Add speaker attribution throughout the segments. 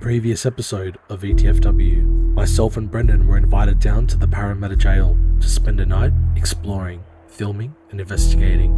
Speaker 1: previous episode of ETFW, myself and Brendan were invited down to the Parramatta Gaol to spend a night exploring, filming and investigating.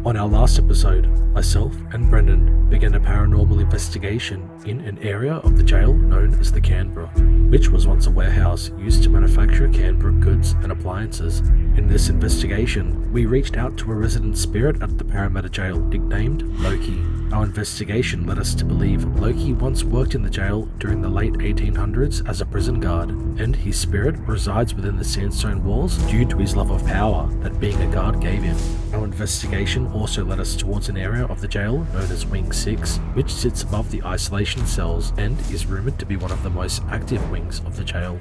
Speaker 1: On our last episode, myself and Brendan began a paranormal investigation in an area of the jail known as the Canberra, which was once a warehouse used to manufacture Canberra goods and appliances. In this investigation, we reached out to a resident spirit at the Parramatta Jail nicknamed Loki. Our investigation led us to believe Loki once worked in the jail during the late 1800s as a prison guard, and his spirit resides within the sandstone walls due to his love of power that being a guard gave him. Our investigation also led us towards an area of the jail known as Wing 6, which sits above the isolation cells and is rumoured to be one of the most active wings of the jail.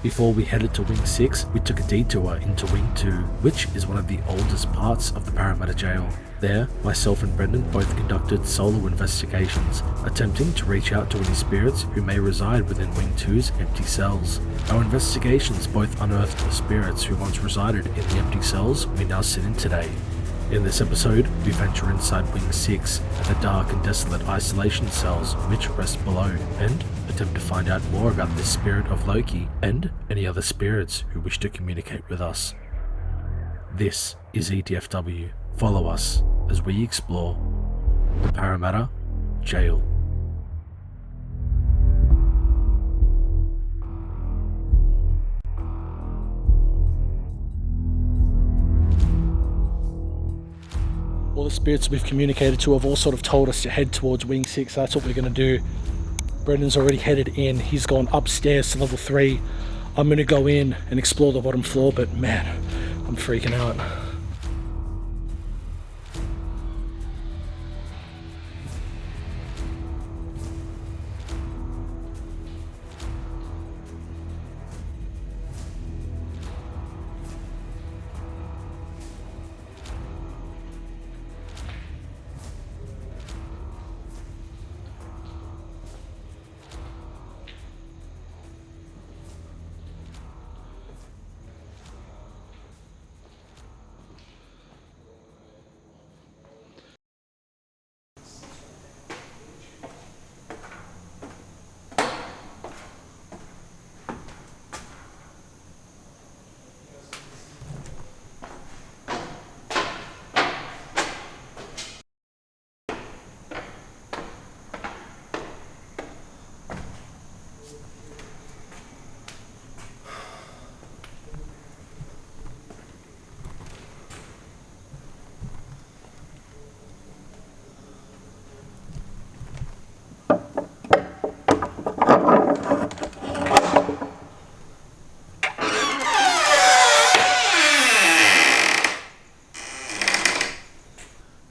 Speaker 1: Before we headed to Wing 6, we took a detour into Wing 2, which is one of the oldest parts of the Parramatta Jail. There, myself and Brendan both conducted solo investigations, attempting to reach out to any spirits who may reside within Wing 2's empty cells. Our investigations both unearthed the spirits who once resided in the empty cells we now sit in today. In this episode, we venture inside Wing 6 and the dark and desolate isolation cells which rest below, and attempt to find out more about this spirit of Loki and any other spirits who wish to communicate with us. This is ETFW. Follow us as we explore the Parramatta Jail.
Speaker 2: All the spirits we've communicated to have all sort of told us to head towards Wing 6. That's what we're going to do. Brendan's already headed in. He's gone upstairs to level 3. I'm going to go in and explore the bottom floor, but man, I'm freaking out.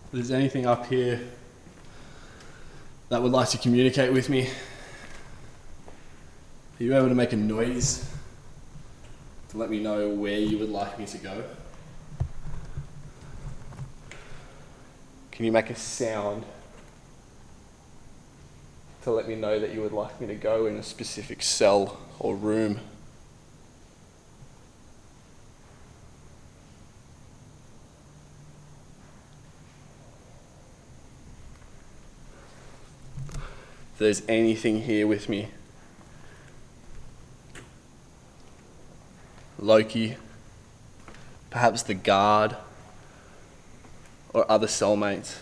Speaker 3: If there's anything up here that would like to communicate with me, are you able to make a noise to let me know where you would like me to go? Can you make a sound to let me know that you would like me to go in a specific cell or room? If there's anything here with me, Loki, perhaps the guard, or other cellmates,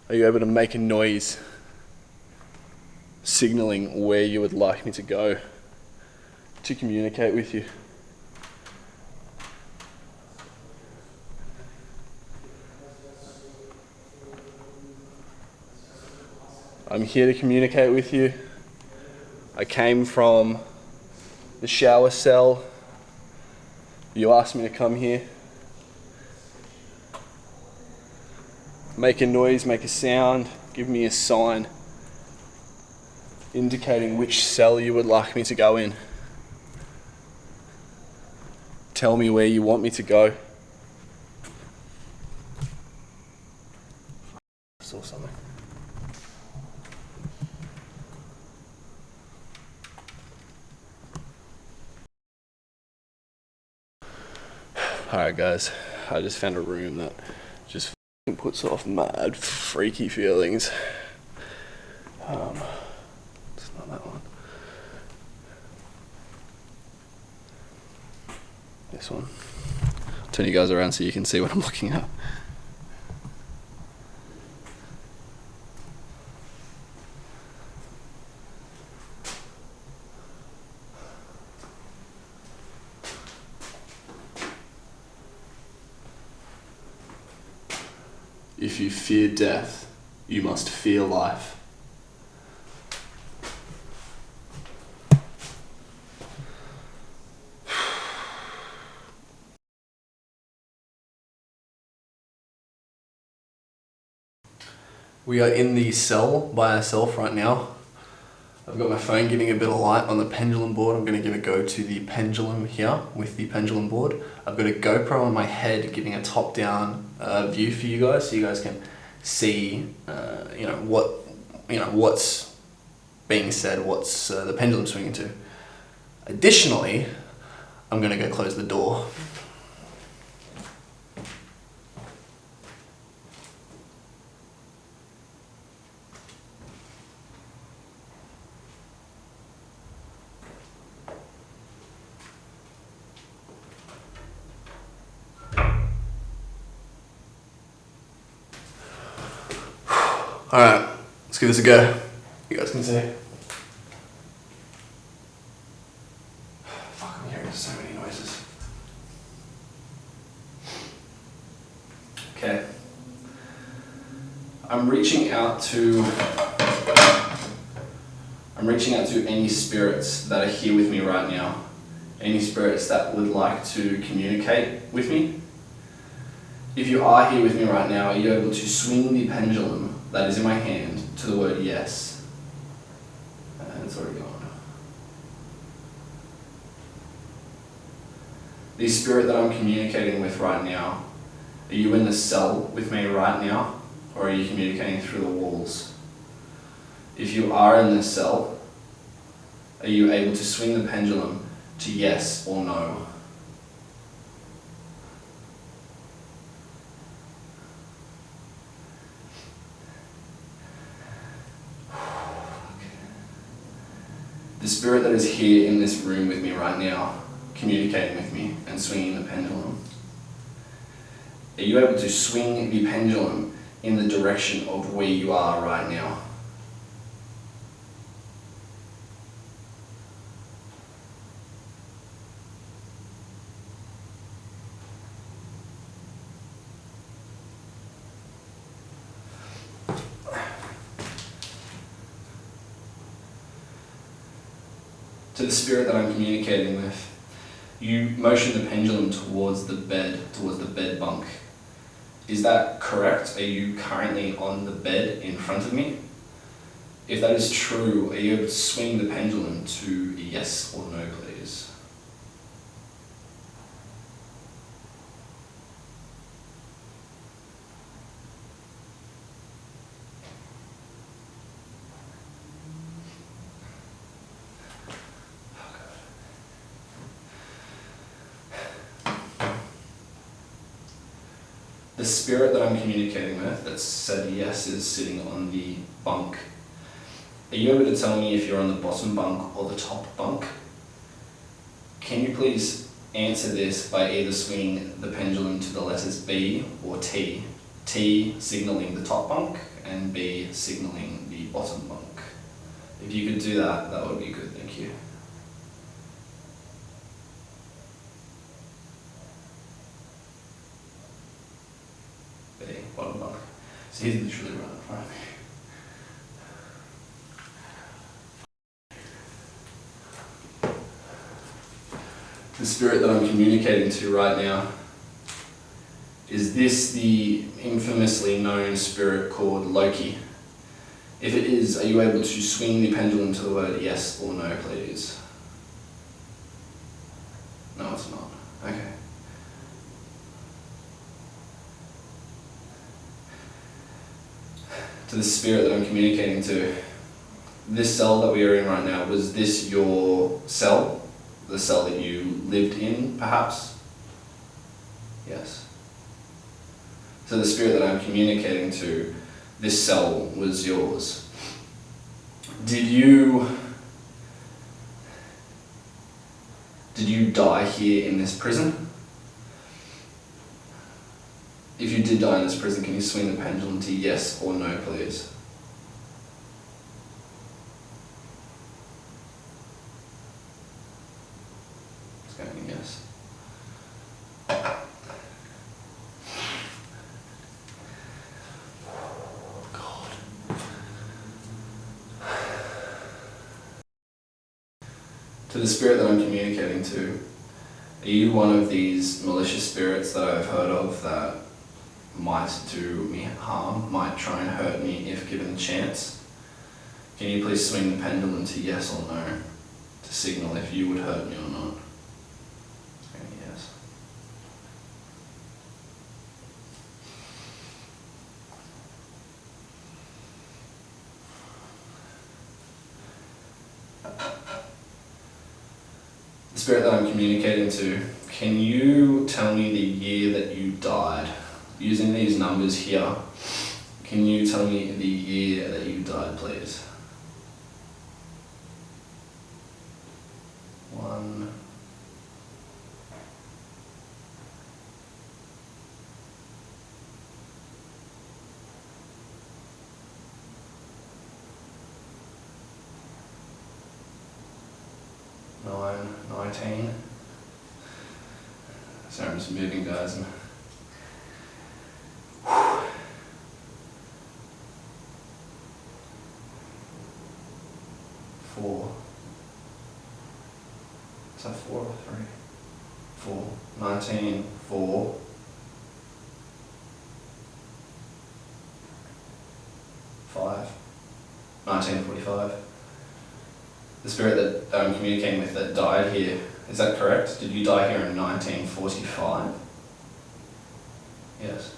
Speaker 3: are you able to make a noise signaling where you would like me to go to communicate with you? I'm here to communicate with you. I came from the shower cell. You asked me to come here. Make a noise, make a sound, give me a sign indicating which cell you would like me to go in. Tell me where you want me to go. I saw something. Alright guys, I just found a room that just puts off mad freaky feelings. It's not that one. This one. Turn you guys around so you can see what I'm looking at. If you fear death, you must fear life. We are in the cell by ourselves right now. I've got my phone giving a bit of light on the pendulum board. I'm going to give a go to the pendulum here with the pendulum board. I've got a GoPro on my head giving a top-down view for you guys, so you guys can see, what's being said, what's the pendulum swinging to. Additionally, I'm going to go close the door. Alright, let's give this a go. You guys can see. Fuck, I'm hearing so many noises. Okay. I'm reaching out to any spirits that are here with me right now. Any spirits that would like to communicate with me. If you are here with me right now, are you able to swing the pendulum that is in my hand to the word yes? And it's already gone. The spirit that I'm communicating with right now, are you in the cell with me right now, or are you communicating through the walls? If you are in the cell, are you able to swing the pendulum to yes or no? The spirit that is here in this room with me right now, communicating with me and swinging the pendulum, are you able to swing the pendulum in the direction of where you are right now? To the spirit that I'm communicating with, you motion the pendulum towards the bed bunk. Is that correct? Are you currently on the bed in front of me? If that is true, are you able to swing the pendulum to yes or no, please? The spirit that I'm communicating with that said yes is sitting on the bunk. Are you able to tell me if you're on the bottom bunk or the top bunk? Can you please answer this by either swinging the pendulum to the letters B or T? T signaling the top bunk and B signaling the bottom bunk. If you could do that, that would be good, thank you. Bottom bunk. So he's literally right in front of me. The spirit that I'm communicating to right now, is this the infamously known spirit called Loki? If it is, are you able to swing the pendulum to the word yes or no, please? No, it's not. Okay. To the spirit that I'm communicating to, this cell that we are in right now, was this your cell? The cell that you lived in, perhaps? Yes. So the spirit that I'm communicating to, this cell was yours. Did you die here in this prison? If you did die in this prison, can you swing the pendulum to yes or no, please? It's going yes. To the spirit that I'm communicating to, are you one of these malicious spirits that I've heard of that might do me harm, might try and hurt me if given the chance? Can you please swing the pendulum to yes or no to signal if you would hurt me or not? Swing yes. The spirit that I'm communicating to, can you tell me the year that you died? Using these numbers here, can you tell me the year that you died, please? 1. 9, 19. Sorry, I'm just moving, guys. 4. Is that 4 or 3? 4. 19, 4. 5. 1945. The spirit that I'm communicating with that died here, is that correct? Did you die here in 1945? Yes.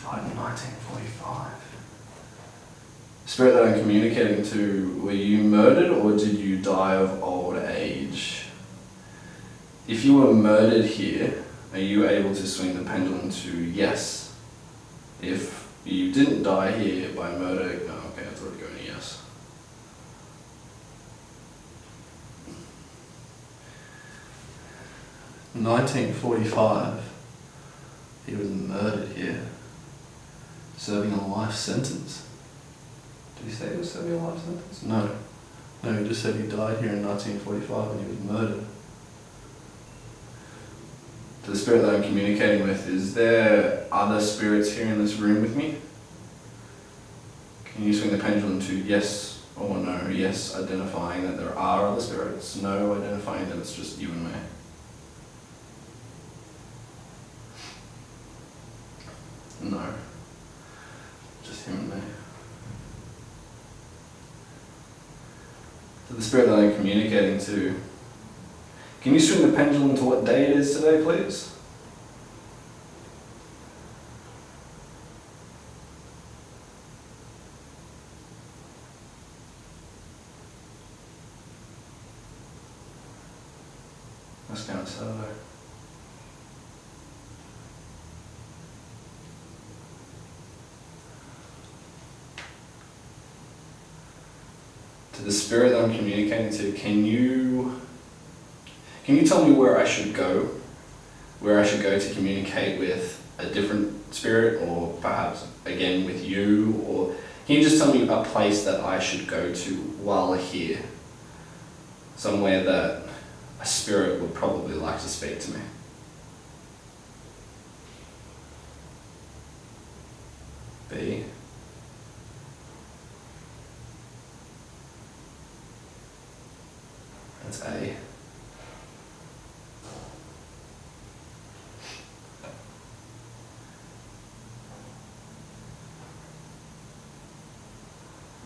Speaker 3: Died in 1945. The spirit that I'm communicating to, were you murdered or did you die of old age? If you were murdered here, are you able to swing the pendulum to yes? If you didn't die here by murder, no, okay, I thought it would go to yes. In 1945, he was murdered here, serving a life sentence. Did he say he was serving a life sentence? No. No, he just said he died here in 1945 and he was murdered. To the spirit that I'm communicating with, is there other spirits here in this room with me? Can you swing the pendulum to yes or no? Yes, identifying that there are other spirits. No, identifying that it's just you and me. No. Just him and me. To the spirit that I'm communicating to, can you swing the pendulum to what day it is today, please? That's going to Saturday. To the spirit that I'm communicating to, can you tell me where I should go? Where I should go to communicate with a different spirit, or perhaps again with you? Or can you just tell me a place that I should go to while here? Somewhere that a spirit would probably like to speak to me. B. That's A.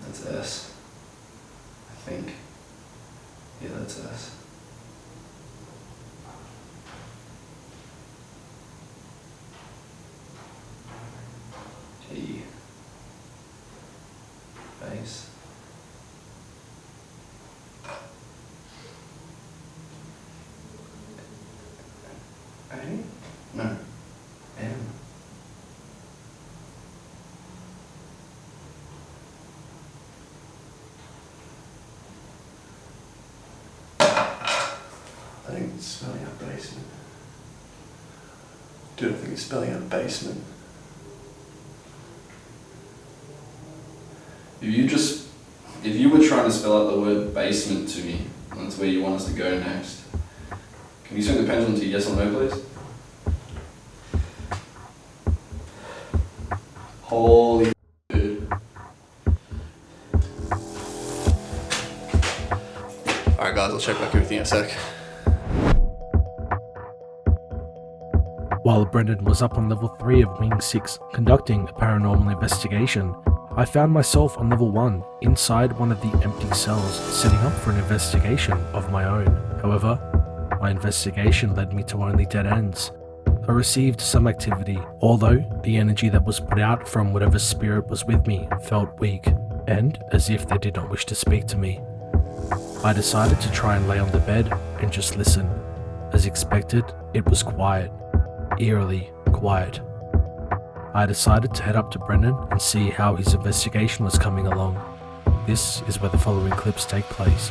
Speaker 3: That's S. I think. Yeah, that's S. G. Base. A. No. M.
Speaker 4: I think it's spelling out basement. Dude, I think it's spelling out basement.
Speaker 3: If you were trying to spell out the word basement to me, that's where you want us to go next. Can you swing the pendulum to yes or no, please? Holy dude.
Speaker 4: Alright guys, I'll check back everything in a sec.
Speaker 1: While Brendan was up on level 3 of Wing 6 conducting a paranormal investigation, I found myself on level 1 inside one of the empty cells setting up for an investigation of my own. However, my investigation led me to only dead ends. I received some activity, although the energy that was put out from whatever spirit was with me felt weak, and as if they did not wish to speak to me. I decided to try and lay on the bed and just listen. As expected, it was quiet. Eerily quiet. I decided to head up to Brendan and see how his investigation was coming along. This is where the following clips take place.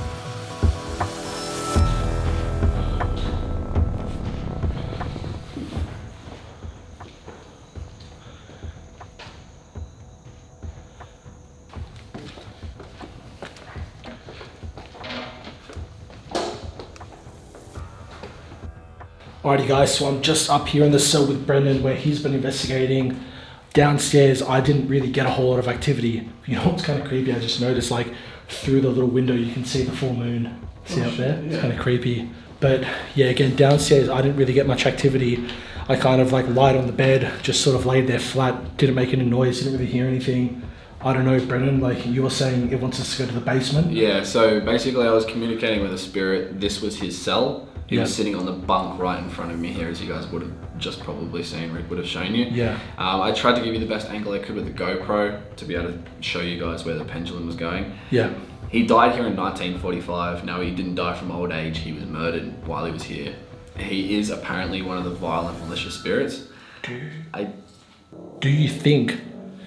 Speaker 2: Alrighty guys, so I'm just up here in the cell with Brendan where he's been investigating. Downstairs, I didn't really get a whole lot of activity. You know what's kind of creepy? I just noticed like through the little window you can see the full moon. See up there? It's kind of creepy. But yeah, again, downstairs I didn't really get much activity. I kind of like lied on the bed, just sort of laid there flat, didn't make any noise, didn't really hear anything. I don't know, Brendan, like you were saying it wants us to go to the basement?
Speaker 3: Yeah, so basically I was communicating with a spirit. This was his cell. He was sitting on the bunk right in front of me here, as you guys would have just probably seen. Rick would have shown you.
Speaker 2: Yeah.
Speaker 3: I tried to give you the best angle I could with the GoPro to be able to show you guys where the pendulum was going.
Speaker 2: Yeah.
Speaker 3: He died here in 1945. No, he didn't die from old age. He was murdered while he was here. He is apparently one of the violent, malicious spirits.
Speaker 2: Do you think,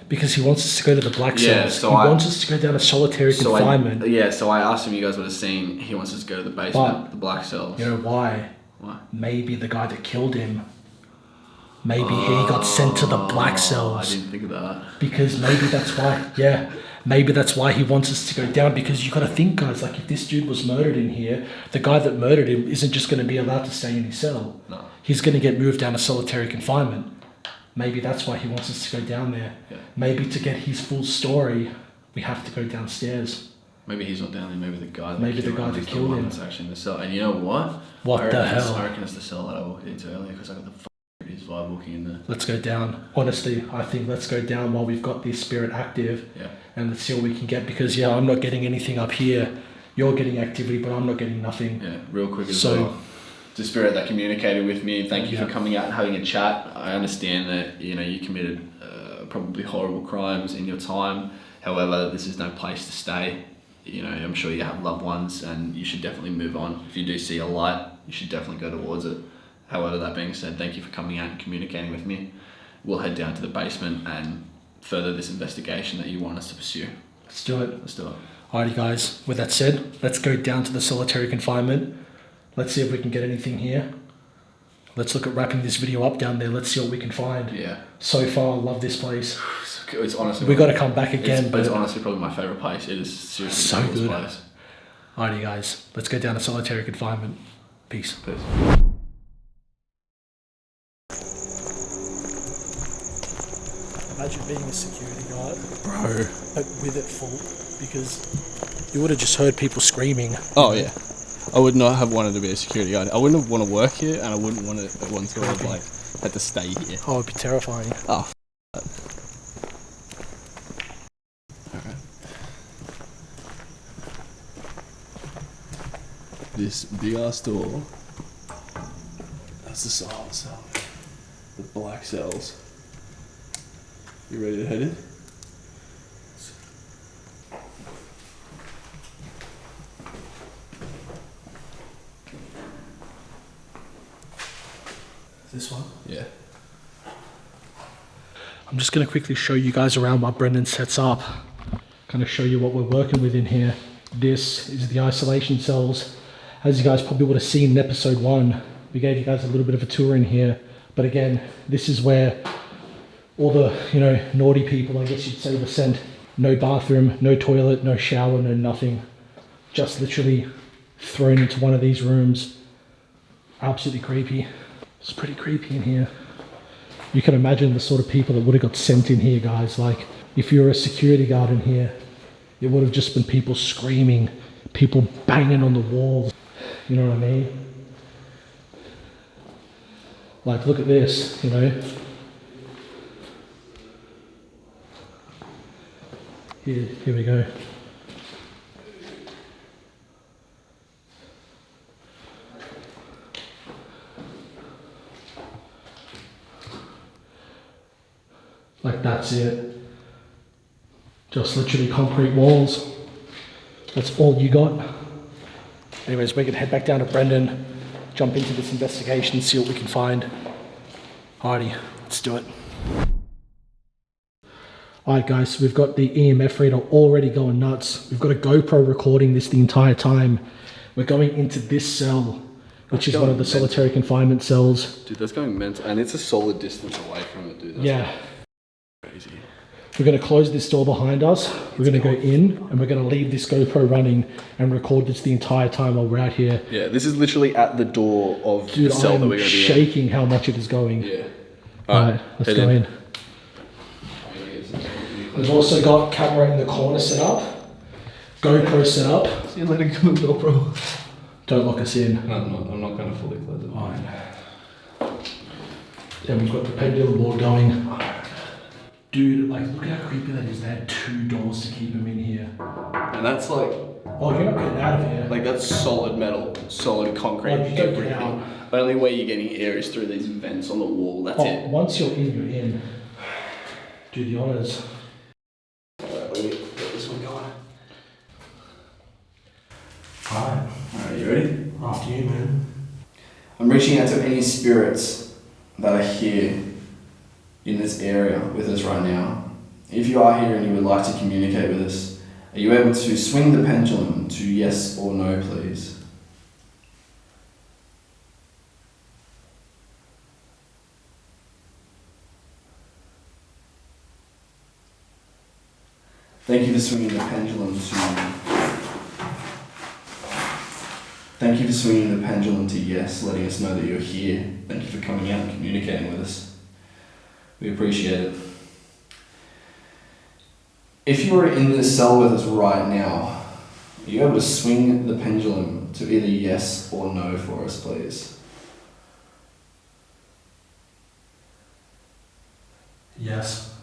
Speaker 2: because he wants us to go to the black cells,
Speaker 3: so
Speaker 2: he wants us to go down to solitary confinement.
Speaker 3: So I asked him, you guys would have seen, he wants us to go to the basement, the black cells.
Speaker 2: You know why?
Speaker 3: Why?
Speaker 2: Maybe the guy that killed him, maybe he got sent to the black cells.
Speaker 3: I didn't think of that.
Speaker 2: Because maybe that's why, maybe that's why he wants us to go down, because you got to think, guys, like if this dude was murdered in here, the guy that murdered him isn't just going to be allowed to stay in his cell.
Speaker 3: No.
Speaker 2: He's going to get moved down to solitary confinement. Maybe that's why he wants us to go down there.
Speaker 3: Yeah.
Speaker 2: Maybe to get his full story, we have to go downstairs.
Speaker 3: Maybe he's not down there, maybe the guy
Speaker 2: that killed him
Speaker 3: is actually in the cell. And you know what?
Speaker 2: What the hell?
Speaker 3: I reckon it's the cell that I walked into earlier, because I got the his vibe walking in there.
Speaker 2: Let's go down. Honestly, I think let's go down while we've got this spirit active.
Speaker 3: Yeah.
Speaker 2: And let's see what we can get, because I'm not getting anything up here. You're getting activity, but I'm not getting nothing.
Speaker 3: Yeah, real quick as well. The spirit that communicated with me, thank you for coming out and having a chat. I understand that you committed probably horrible crimes in your time. However, this is no place to stay. I'm sure you have loved ones, and you should definitely move on. If you do see a light, you should definitely go towards it. However, that being said, thank you for coming out and communicating with me. We'll head down to the basement and further this investigation that you want us to pursue.
Speaker 2: Let's do it.
Speaker 3: Let's do it.
Speaker 2: Alrighty guys, with that said, let's go down to the solitary confinement. Let's see if we can get anything here. Let's look at wrapping this video up down there. Let's see what we can find.
Speaker 3: Yeah.
Speaker 2: So far, I love this place.
Speaker 3: It's honestly...
Speaker 2: We got to come back again.
Speaker 3: But it's honestly probably my favourite place. It is seriously
Speaker 2: so
Speaker 3: the coolest
Speaker 2: good.
Speaker 3: place.
Speaker 2: Alrighty guys, let's go down to solitary confinement. Peace.
Speaker 3: Peace.
Speaker 2: Imagine being a security guard,
Speaker 4: Bro.
Speaker 2: but with it full, because you would have just heard people screaming.
Speaker 4: Oh yeah. I would not have wanted to be a security guard. I wouldn't have want to work here, and I wouldn't want to have had to stay here.
Speaker 2: Oh, it'd be terrifying.
Speaker 4: Oh, alright. This big ass door. That's the silent cell. The black cells. You ready to head in?
Speaker 2: This one?
Speaker 4: Yeah.
Speaker 2: I'm just going to quickly show you guys around what Brendan sets up. Kind of show you what we're working with in here. This is the isolation cells. As you guys probably would have seen in episode 1, we gave you guys a little bit of a tour in here. But again, this is where all the, naughty people, I guess you'd say, were sent. No bathroom, no toilet, no shower, no nothing. Just literally thrown into one of these rooms. Absolutely creepy. It's pretty creepy in here. You can imagine the sort of people that would have got sent in here, guys. Like, if you're a security guard in here, it would have just been people screaming, people banging on the walls. You know what I mean? Like, look at this, Here we go. Like, that's it. Just literally concrete walls. That's all you got. Anyways, we're gonna head back down to Brendan, jump into this investigation, see what we can find. Alrighty, let's do it. Alright guys, so we've got the EMF reader already going nuts. We've got a GoPro recording this the entire time. We're going into this cell, which is one of the solitary confinement cells.
Speaker 4: Dude, that's going mental. And it's a solid distance away from it, dude. That's crazy.
Speaker 2: We're going to close this door behind us. We're going to go in and we're going to leave this GoPro running and record this the entire time while we're out here.
Speaker 4: Yeah, this is literally at the door of the cell that we're going to be in.
Speaker 2: Shaking how much it is going.
Speaker 4: Yeah.
Speaker 2: Alright, let's go in. We've also got camera in the corner set up. GoPro set up.
Speaker 4: See you later, GoPro.
Speaker 2: Don't lock us in.
Speaker 4: No, I'm not going to fully close it.
Speaker 2: Alright. Then we've got the pendulum board going. Dude, like, look how creepy that is. They had 2 doors to keep him in here.
Speaker 4: And that's like...
Speaker 2: Oh, you're not getting out of here.
Speaker 4: Like, that's solid metal, solid concrete.
Speaker 2: Like, you don't get out.
Speaker 4: The only way you're getting air is through these vents on the wall. That's it.
Speaker 2: Once you're in, you're in. Do the honours.
Speaker 4: Alright, let me get this one going.
Speaker 2: Alright.
Speaker 3: Alright, you ready?
Speaker 2: After you, man.
Speaker 3: I'm reaching out to any spirits that are here in this area with us right now. If you are here and you would like to communicate with us, are you able to swing the pendulum to yes or no, please? Thank you for swinging the pendulum to... Thank you for swinging the pendulum to yes, letting us know that you're here. Thank you for coming out and communicating with us. We appreciate it. If you were in this cell with us right now, are you able to swing the pendulum to either yes or no for us, please?
Speaker 2: Yes.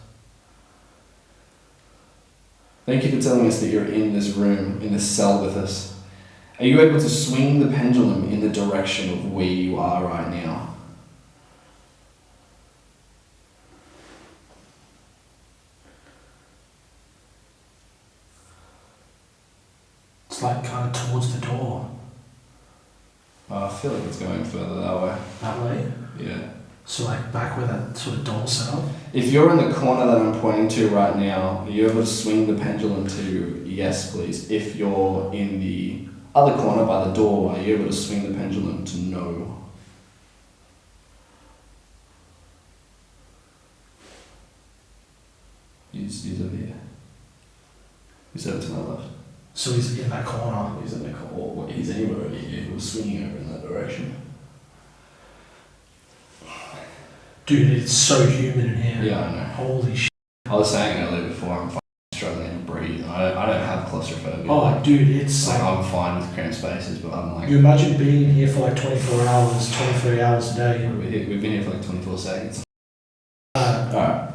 Speaker 3: Thank you for telling us that you're in this room, in this cell with us. Are you able to swing the pendulum in the direction of where you are right now?
Speaker 2: It's like kind of towards the door.
Speaker 3: I feel like it's going further that way.
Speaker 2: That way?
Speaker 3: Yeah.
Speaker 2: So like back where that sort of door set up?
Speaker 3: If you're in the corner that I'm pointing to right now, are you able to swing the pendulum to yes, please? If you're in the other corner by the door, are you able to swing the pendulum to no? He's over here. He's over to my left.
Speaker 2: So he's in that corner.
Speaker 3: He's in the corner. He's anywhere over here. He was swinging over in that direction.
Speaker 2: Dude, it's so humid in here.
Speaker 3: Yeah, I know.
Speaker 2: Holy shit.
Speaker 3: I was saying earlier before, I'm struggling to breathe. I don't have claustrophobia.
Speaker 2: Oh, dude, it's
Speaker 3: like I'm fine with cramped spaces, but I'm like...
Speaker 2: You imagine being here for like 24 hours, 23 hours a day.
Speaker 3: We've been here for like 24 seconds.
Speaker 2: Alright.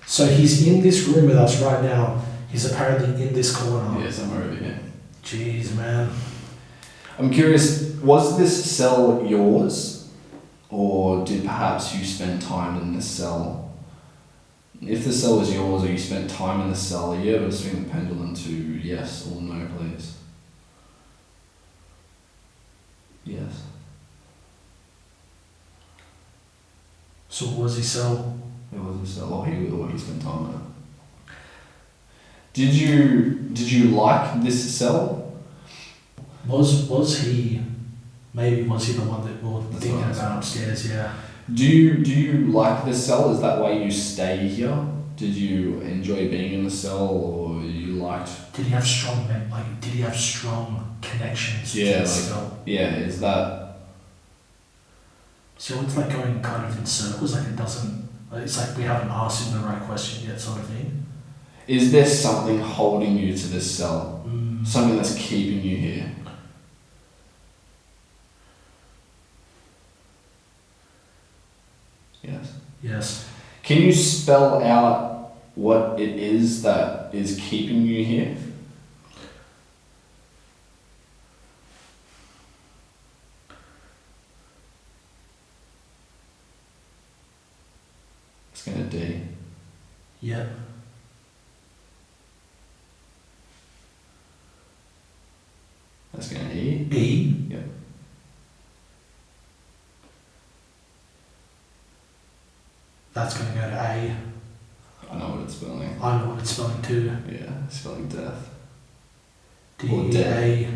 Speaker 2: So he's in this room with us right now. He's apparently in this corner.
Speaker 3: Yeah, somewhere over here.
Speaker 2: Jeez, man.
Speaker 3: I'm curious, was this cell yours? Or did perhaps you spend time in this cell? If the cell was yours or you spent time in the cell, are you able to swing the pendulum to yes or no, please? Yes.
Speaker 2: So what was his cell?
Speaker 3: It was his cell, or he spent time there. Did you like this cell?
Speaker 2: Was he the one that we were
Speaker 3: That's
Speaker 2: thinking
Speaker 3: right.
Speaker 2: about upstairs? Yeah.
Speaker 3: Do you like this cell? Is that why you stay here? Did you enjoy being in the cell, or you liked?
Speaker 2: Did he have strong connections to the cell?
Speaker 3: Yeah, is that?
Speaker 2: So it's like going kind of in circles, like it doesn't, like it's like we haven't asked him the right question yet, sort of thing.
Speaker 3: Is there something holding you to this cell? Something that's keeping you here? Yes.
Speaker 2: Yes.
Speaker 3: Can you spell out what it is that is keeping you here? It's going to D.
Speaker 2: Yep.
Speaker 3: That's going to E.
Speaker 2: E.
Speaker 3: Yep.
Speaker 2: That's going to go to A.
Speaker 3: I know what it's spelling.
Speaker 2: I know what it's spelling too.
Speaker 3: Yeah, spelling death.
Speaker 2: D
Speaker 3: Or death.
Speaker 2: A.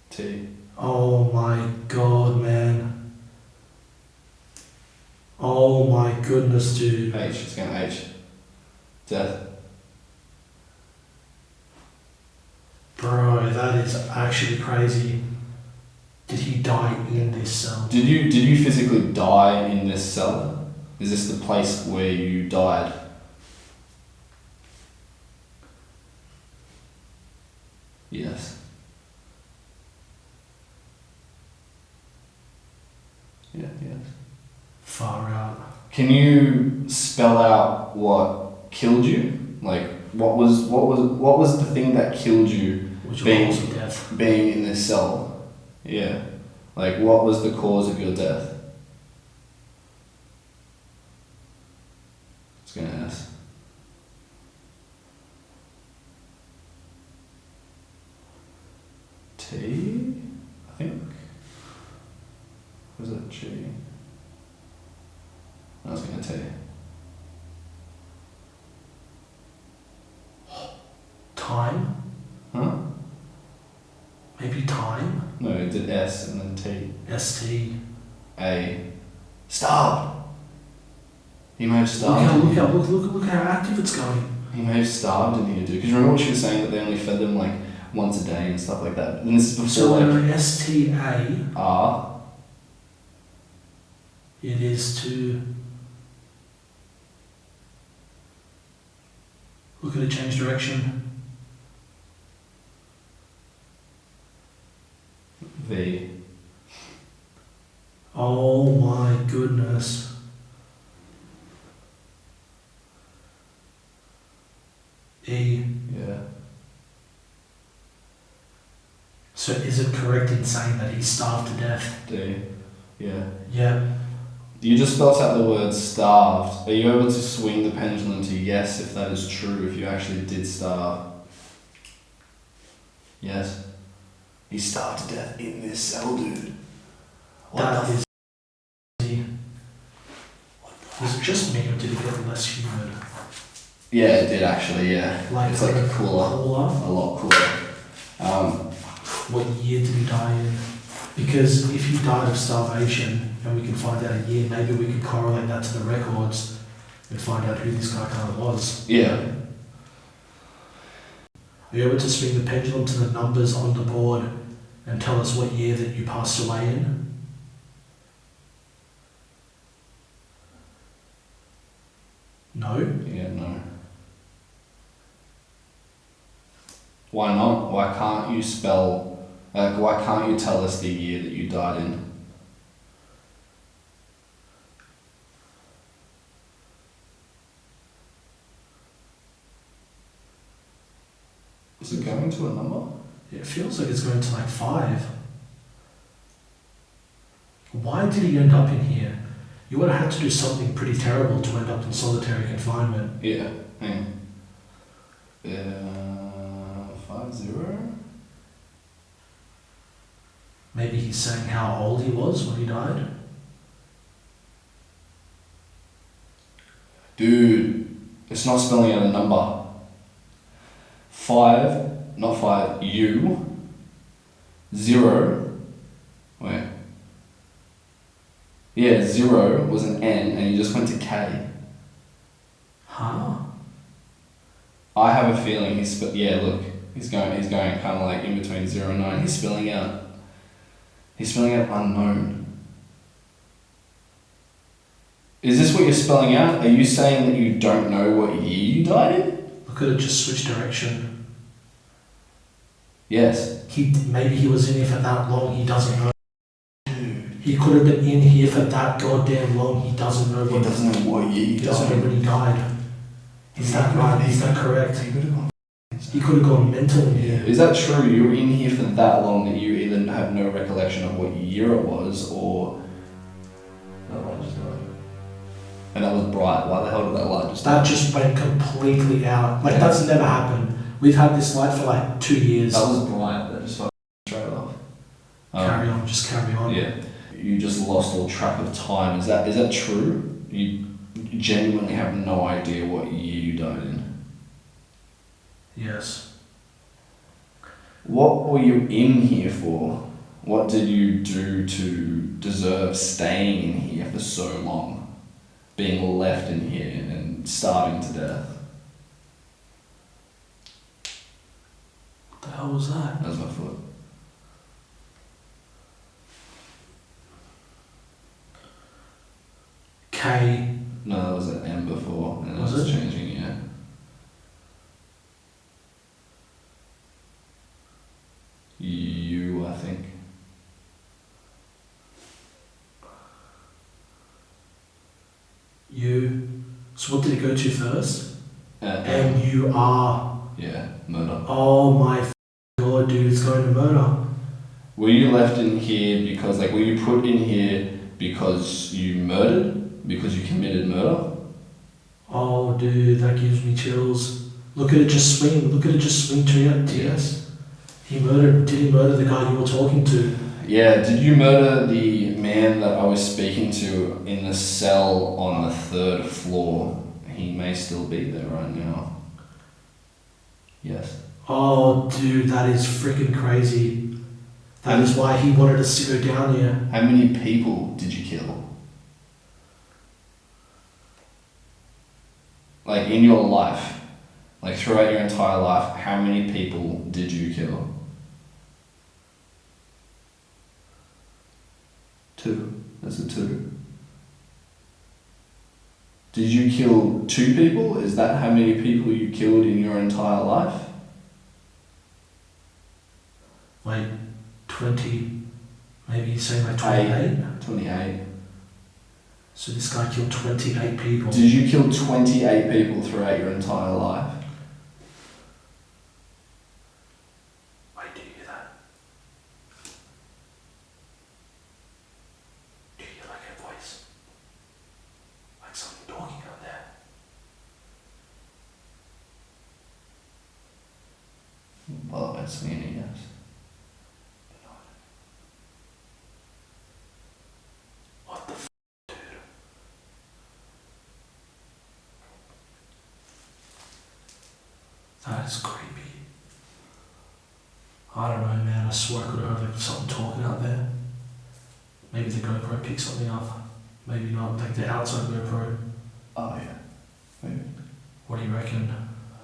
Speaker 3: T.
Speaker 2: Oh my god, man. Oh my goodness, dude.
Speaker 3: H. It's going to H. Death.
Speaker 2: Bro, that is actually crazy. Did he die in this cell?
Speaker 3: Did you physically die in this cell? Is this the place where you died? Yes. Yeah, yes.
Speaker 2: Far out.
Speaker 3: Can you spell out what killed you? Like what was the thing that killed you
Speaker 2: Was your
Speaker 3: being
Speaker 2: cause of death?
Speaker 3: being in this cell? Yeah. Like what was the cause of your death? It's gonna ask. T, I think. Was it G? I was gonna T.
Speaker 2: Time?
Speaker 3: Huh?
Speaker 2: Maybe time?
Speaker 3: No, it did S and then T.
Speaker 2: ST.
Speaker 3: A. Starved. He may have starved.
Speaker 2: Look how active it's going.
Speaker 3: He may have starved in here, dude. Because remember what she was saying that they only fed them like once a day and stuff like that. And this is before
Speaker 2: So
Speaker 3: like
Speaker 2: STA,
Speaker 3: R.
Speaker 2: it is to look at a change direction.
Speaker 3: V.
Speaker 2: Oh my goodness. E.
Speaker 3: Yeah.
Speaker 2: So is it correct in saying that he starved to death?
Speaker 3: D. Yeah.
Speaker 2: Yeah.
Speaker 3: You just spelt out the word starved. Are you able to swing the pendulum to yes if that is true, if you actually did starve? Yes. He starved to death in this cell, dude.
Speaker 2: That is. Was it just me or did it get less humid?
Speaker 3: Yeah, it did actually, yeah.
Speaker 2: Like
Speaker 3: it's like cooler.
Speaker 2: Cooler?
Speaker 3: A lot cooler.
Speaker 2: What year did he die in? Because if he died of starvation and we can find out a year, maybe we could correlate that to the records and find out who this guy kind of was.
Speaker 3: Yeah.
Speaker 2: Are you able to swing the pendulum to the numbers on the board and tell us what year that you passed away in? No?
Speaker 3: Yeah, no. Why not? Why can't you spell, why can't you tell us the year that you died in? Is it going to a number?
Speaker 2: It feels like it's going to like 5. Why did he end up in here? You would have had to do something pretty terrible to end up in solitary confinement.
Speaker 3: Yeah, hang on. 50?
Speaker 2: Maybe he's saying how old he was when he died.
Speaker 3: Dude, it's not spelling out a number. 5, not 5, U, 0, wait. Yeah, 0 was an N and you just went to K.
Speaker 2: Huh?
Speaker 3: I have a feeling yeah, look, he's going kind of like in between 0 and 9. He's spelling out unknown. Is this what you're spelling out? Are you saying that you don't know what year you died in?
Speaker 2: Look at it, just switch direction.
Speaker 3: Yes.
Speaker 2: Maybe he was in here for that long, he doesn't know. Dude. He could have been in here for that goddamn long, he doesn't know what.
Speaker 3: He doesn't know what year he
Speaker 2: He doesn't know when he died. Is that right? Is that correct? He could have gone mental in here.
Speaker 3: Is that true? You were in here for that long that you either have no recollection of what year it was or that light just died. And that was bright. Why the hell did that light just die?
Speaker 2: That just went completely out. Like, that's never happened. We've had this light for like 2 years.
Speaker 3: That was bright. That just fucking straight off.
Speaker 2: Carry on, just carry on.
Speaker 3: Yeah. You just lost all track of time. Is that true? You genuinely have no idea what year you died in?
Speaker 2: Yes.
Speaker 3: What were you in here for? What did you do to deserve staying in here for so long? Being left in here and starving to death?
Speaker 2: What the hell was that?
Speaker 3: That was my foot.
Speaker 2: K.
Speaker 3: No, that was an M before, and
Speaker 2: Was
Speaker 3: it was
Speaker 2: it?
Speaker 3: changing, yeah. U, I think.
Speaker 2: U. So what did it go to first?
Speaker 3: M.
Speaker 2: M-U-R.
Speaker 3: Yeah, murder.
Speaker 2: Oh my god, dude, it's going to murder.
Speaker 3: Were you left in here because, like, were you put in here because you murdered? Because you committed murder?
Speaker 2: Oh, dude, that gives me chills. Look at it just swing. Look at it just swing to you.
Speaker 3: Yes.
Speaker 2: Did he murder the guy you were talking to?
Speaker 3: Yeah, did you murder the man that I was speaking to in the cell on the 3rd floor? He may still be there right now. Yes.
Speaker 2: Oh, dude, that is freaking crazy. That is why he wanted us to go down here.
Speaker 3: How many people did you kill? Like, in your life, like throughout your entire life, how many people did you kill? 2. That's a 2. Did you kill 2 people? Is that how many people you killed in your entire life?
Speaker 2: Wait, 20, maybe he's saying like 28?
Speaker 3: 28.
Speaker 2: So this guy killed 28 people.
Speaker 3: Did you kill 28 people throughout your entire life?
Speaker 2: Wait, do you hear that? Do you hear like a voice? Like someone talking out there?
Speaker 3: Well, that's meaning, yes.
Speaker 2: What the f***, dude? That is creepy. I don't know, man. I swear I could have heard like something talking out there. Maybe the GoPro picked something up. Maybe not. Like the outside GoPro.
Speaker 3: Oh, yeah. Maybe.
Speaker 2: What do you reckon?
Speaker 3: I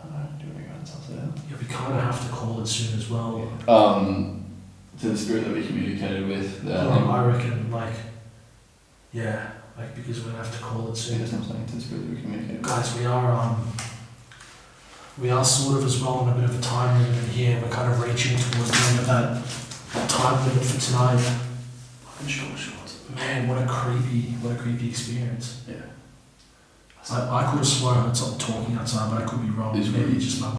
Speaker 3: don't know. Do you want to go and test it out?
Speaker 2: Yeah, we kind of have to call it soon as well.
Speaker 3: To the spirit that we communicated with.
Speaker 2: I reckon, like, yeah, like because we're gonna have to call it soon.
Speaker 3: That's what I'm saying. To the spirit that we communicated with.
Speaker 2: Guys, we are sort of as well on a bit of a time limit here. We're kind of reaching towards the end of that time limit for tonight.
Speaker 3: Sure.
Speaker 2: Man, what a creepy experience.
Speaker 3: Yeah.
Speaker 2: I could have sworn I heard something talking outside, but I could be wrong. Maybe it's just my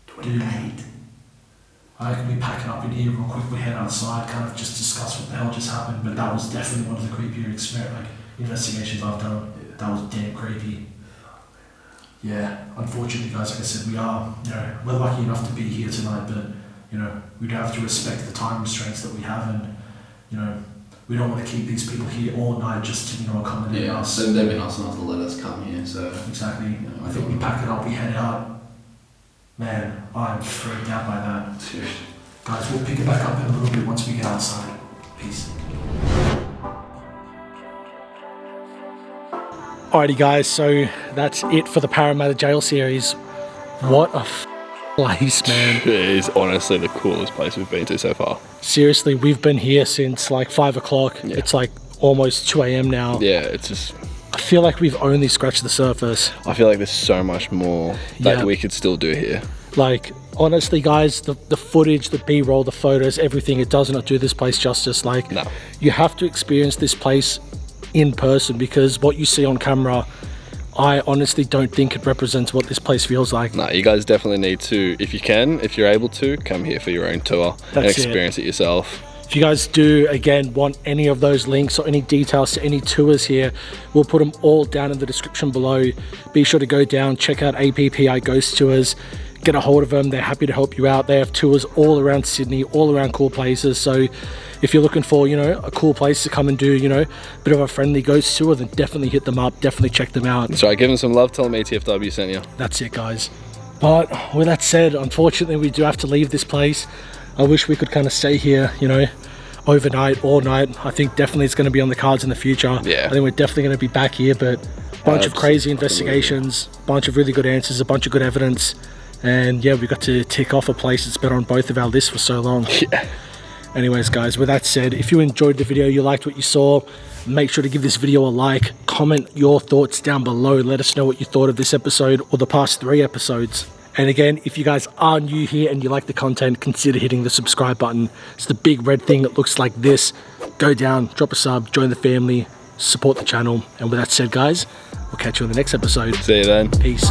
Speaker 2: 28. I can be packing up in here real quick. We head outside, kind of just discuss what the hell just happened. But that was definitely one of the creepier investigations I've done. Yeah. That was damn creepy. Yeah, unfortunately, guys, like I said, we're lucky enough to be here tonight, but you know, we'd have to respect the time restraints that we have, and, you know, we don't want to keep these people here all night just to, you know, accommodate us.
Speaker 3: So they've been nice enough to let us come here, so...
Speaker 2: Exactly. I think we pack it up, we head out. Man, I'm freaked out by that.
Speaker 3: Dude.
Speaker 2: Guys, we'll pick it back up in a little bit once we get outside. Peace. Alrighty guys, so that's it for the Parramatta Jail series. What a place, man.
Speaker 4: It is honestly the coolest place we've been to so far.
Speaker 2: Seriously, we've been here since like 5 o'clock.
Speaker 4: Yeah.
Speaker 2: It's like almost 2 a.m. now.
Speaker 4: Yeah, it's just...
Speaker 2: I feel like we've only scratched the surface.
Speaker 4: I feel like there's so much more that
Speaker 2: Yeah.
Speaker 4: we could still do here.
Speaker 2: Like, honestly guys, the footage, the B-roll, the photos, everything, it does not do this place justice. Like,
Speaker 4: No.
Speaker 2: you have to experience this place in person, because what you see on camera, I honestly don't think it represents what this place feels like.
Speaker 4: No, you guys definitely need to, if you can, if you're able to, come here for your own tour and
Speaker 2: That's
Speaker 4: experience it yourself.
Speaker 2: If you guys do, again, want any of those links or any details to any tours here, we'll put them all down in the description below. Be sure to go down, check out APPI Ghost Tours, get a hold of them. They're happy to help you out. They have tours all around Sydney, all around cool places. So if you're looking for, you know, a cool place to come and do, you know, a bit of a friendly ghost tour, then definitely hit them up, definitely check them out.
Speaker 4: That's right, give them some love, tell them ETFW sent you.
Speaker 2: That's it, guys. But with that said, unfortunately, we do have to leave this place. I wish we could kind of stay here, you know, overnight, all night. I think definitely it's going to be on the cards in the future.
Speaker 4: Yeah.
Speaker 2: I think we're definitely going to be back here, but a bunch of crazy investigations, bunch of really good answers, a bunch of good evidence. And yeah, we got to tick off a place that's been on both of our lists for so long.
Speaker 4: Yeah.
Speaker 2: Anyways, guys, with that said, if you enjoyed the video, you liked what you saw, make sure to give this video a like, comment your thoughts down below, let us know what you thought of this episode or the past 3 episodes. And again, if you guys are new here and you like the content, consider hitting the subscribe button. It's the big red thing that looks like this. Go down, drop a sub, join the family, support the channel. And with that said, guys, we'll catch you in the next episode.
Speaker 4: See you then.
Speaker 2: Peace.